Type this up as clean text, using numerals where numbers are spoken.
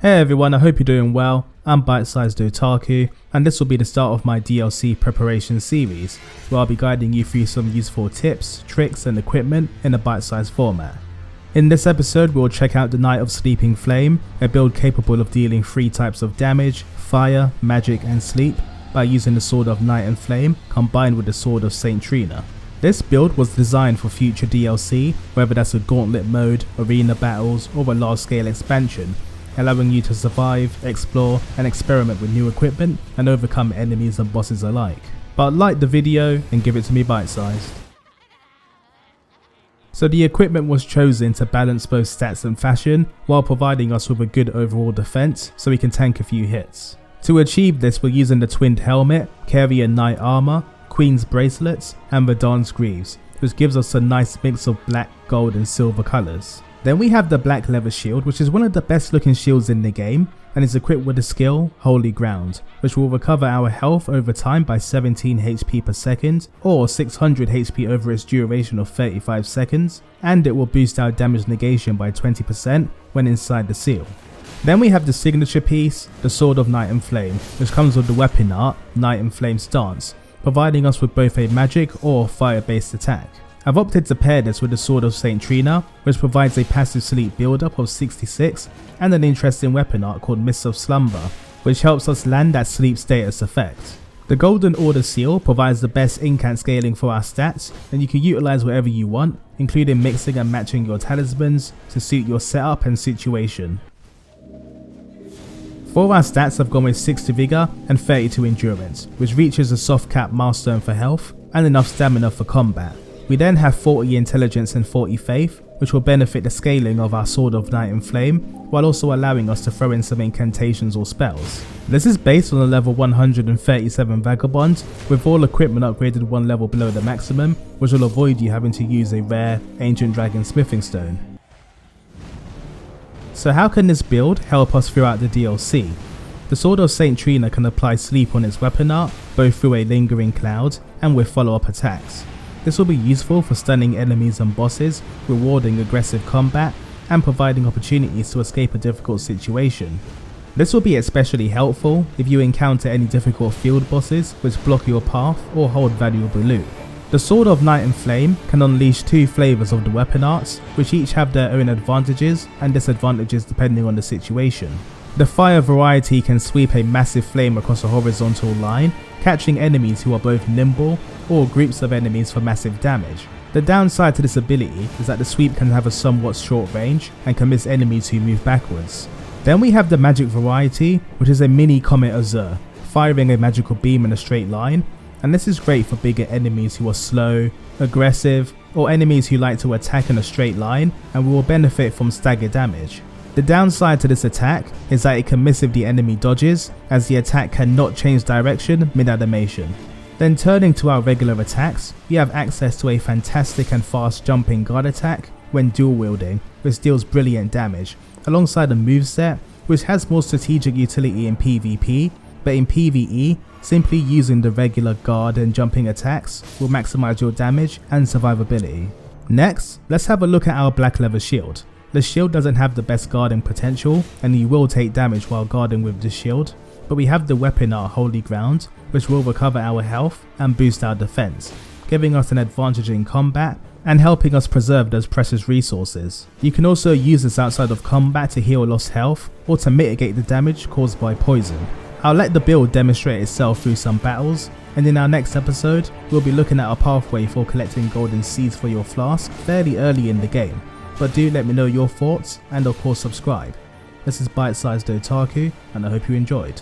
Hey everyone, I hope you're doing well. I'm Bite-Sized Otaku, and this will be the start of my DLC preparation series, where I'll be guiding you through some useful tips, tricks and equipment in a bite-sized format. In this episode we'll check out the Knight of Sleeping Flame, a build capable of dealing 3 types of damage, fire, magic and sleep, by using the Sword of Night and Flame combined with the Sword of Saint Trina. This build was designed for future DLC, whether that's a gauntlet mode, arena battles or a large scale expansion, allowing you to survive, explore and experiment with new equipment and overcome enemies and bosses alike. But like the video and give it to me bite-sized. So the equipment was chosen to balance both stats and fashion while providing us with a good overall defense so we can tank a few hits. To achieve this we're using the twinned helmet, carrier knight armor, queen's bracelets and Radahn's greaves, which gives us a nice mix of black, gold and silver colours. Then we have the black leather shield, which is one of the best looking shields in the game and is equipped with the skill Holy Ground, which will recover our health over time by 17 HP per second or 600 HP over its duration of 35 seconds, and it will boost our damage negation by 20% when inside the seal. Then we have the signature piece, the Sword of Night and Flame, which comes with the weapon art Night and Flame stance, providing us with both a magic or fire based attack. I've opted to pair this with the Sword of Saint Trina, which provides a passive sleep build-up of 66 and an interesting weapon art called Mists of Slumber, which helps us land that sleep status effect. The Golden Order seal provides the best incant scaling for our stats, and you can utilise whatever you want, including mixing and matching your talismans to suit your setup and situation. For our stats I've gone with 60 Vigour and 32 Endurance, which reaches a soft cap milestone for health and enough stamina for combat. We then have 40 Intelligence and 40 Faith, which will benefit the scaling of our Sword of Night and Flame, while also allowing us to throw in some incantations or spells. This is based on a level 137 Vagabond, with all equipment upgraded 1 level below the maximum, which will avoid you having to use a rare Ancient Dragon Smithing Stone. So how can this build help us throughout the DLC? The Sword of Saint Trina can apply sleep on its weapon art, both through a lingering cloud and with follow-up attacks. This will be useful for stunning enemies and bosses, rewarding aggressive combat, and providing opportunities to escape a difficult situation. This will be especially helpful if you encounter any difficult field bosses which block your path or hold valuable loot. The Sword of Night and Flame can unleash 2 flavours of the weapon arts, which each have their own advantages and disadvantages depending on the situation. The fire variety can sweep a massive flame across a horizontal line, catching enemies who are both nimble or groups of enemies for massive damage. The downside to this ability is that the sweep can have a somewhat short range and can miss enemies who move backwards. Then we have the magic variety, which is a mini Comet Azure, firing a magical beam in a straight line, and this is great for bigger enemies who are slow, aggressive, or enemies who like to attack in a straight line and will benefit from stagger damage. The downside to this attack is that it can miss if the enemy dodges, as the attack cannot change direction mid-animation. Then turning to our regular attacks, we have access to a fantastic and fast jumping guard attack when dual wielding, which deals brilliant damage, alongside a moveset which has more strategic utility in PvP, but in PvE, simply using the regular guard and jumping attacks will maximise your damage and survivability. Next, let's have a look at our black leather shield. The shield doesn't have the best guarding potential and you will take damage while guarding with the shield, but we have the weapon art Holy Ground, which will recover our health and boost our defense, giving us an advantage in combat and helping us preserve those precious resources. You can also use this outside of combat to heal lost health or to mitigate the damage caused by poison. I'll let the build demonstrate itself through some battles, and in our next episode we'll be looking at a pathway for collecting golden seeds for your flask fairly early in the game. But do let me know your thoughts and of course subscribe. This is Bite-Sized Otaku and I hope you enjoyed.